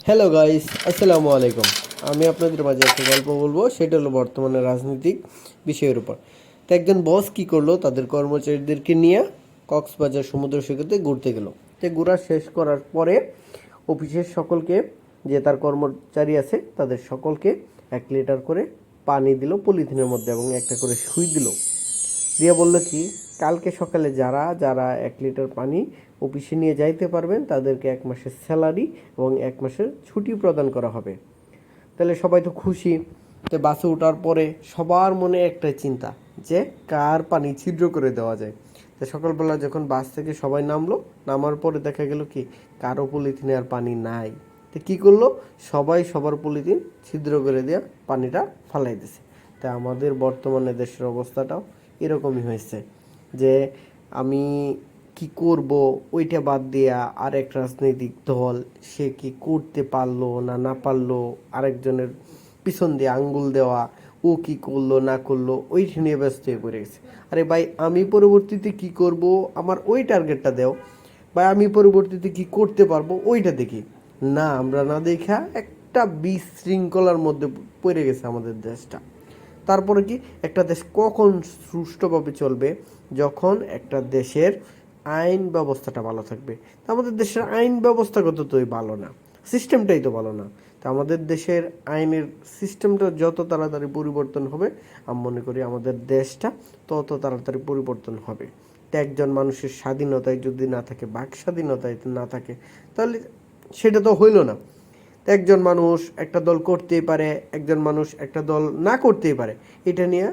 Hello guys, আসসালামু আলাইকুম। আমি আপনাদের মাঝে একটা গল্প বলবো, সেটা হলো বর্তমানে রাজনৈতিক বিষয়ের উপর। তো একজন বস কি করলো, তাদের কর্মচারীদেরকে নিয়ে কক্সবাজার সমুদ্র সৈকতে ঘুরতে গেল। তো ঘোরা শেষ করার পরে অফিসের সকলকে, যে তার কর্মচারী আছে তাদের সকলকে 1 লিটার করে পানি দিল পলিথিনের মধ্যে এবং একটা করে সুই দিল। দিয়ে বলল কি, কালকে সকালে যারা যারা 1 লিটার পানি অফিসে নিয়ে যাইতে পারবেন তাদেরকে 1 মাসের স্যালারি এবং 1 মাসের ছুটি প্রদান করা হবে। তাহলে সবাই তো খুশি। তো বাসে ওঠার পরে সবার মনে একটাই চিন্তা, যে কার পানি ছিদ্র করে দেওয়া যায়। তো সকালবেলা যখন বাস থেকে সবাই নামলো, নামার পরে দেখা গেল কি কারো পলিথিনে আর পানি নাই। তো কী করলো, সবাই সবার পলিথিন ছিদ্র করে দেওয়া পানিটা ফালাই দিছে। তা আমাদের বর্তমানে দেশের অবস্থাটাও এরকমই হয়েছে, যে আমি কি করব ওইটা বাদ দিয়া আরেক রাজনৈতিক দল সে কি করতে পারলো না না পারলো, আরেকজনের পিছন দিয়ে আঙ্গুল দেওয়া, ও কি করলো না করলো ওইটা নিয়ে ব্যস্ত হয়ে পড়ে গেছে। আরে ভাই, আমি পরবর্তীতে কি করব আমার ওই টার্গেটটা দেও, বা আমি পরবর্তীতে কি করতে পারবো ওইটা দেখি। না, আমরা না দেখা একটা বিশৃঙ্খলার মধ্যে পড়ে গেছে আমাদের দেশটা। তারপরে কি, একটা দেশ কখন সুষ্ঠুভাবে চলবে, যখন একটা দেশের আইন ব্যবস্থাটা ভালো থাকবে। তা আমাদের দেশের আইন ব্যবস্থাগত তোই ভালো না, সিস্টেমটাই তো ভালো না। তা আমাদের দেশের আইনের সিস্টেমটা যত তাড়াতাড়ি পরিবর্তন হবে, আমি মনে করি আমাদের দেশটা তত তাড়াতাড়ি পরিবর্তন হবে। তো একজন মানুষের স্বাধীনতায় যদি না থাকে, বাক স্বাধীনতায় না থাকে, তাহলে সেটা তো হইল না। একজন মানুষ একটা দল করতেই পারে, একজন মানুষ একটা দল না করতেই পারে। এটা নিয়ে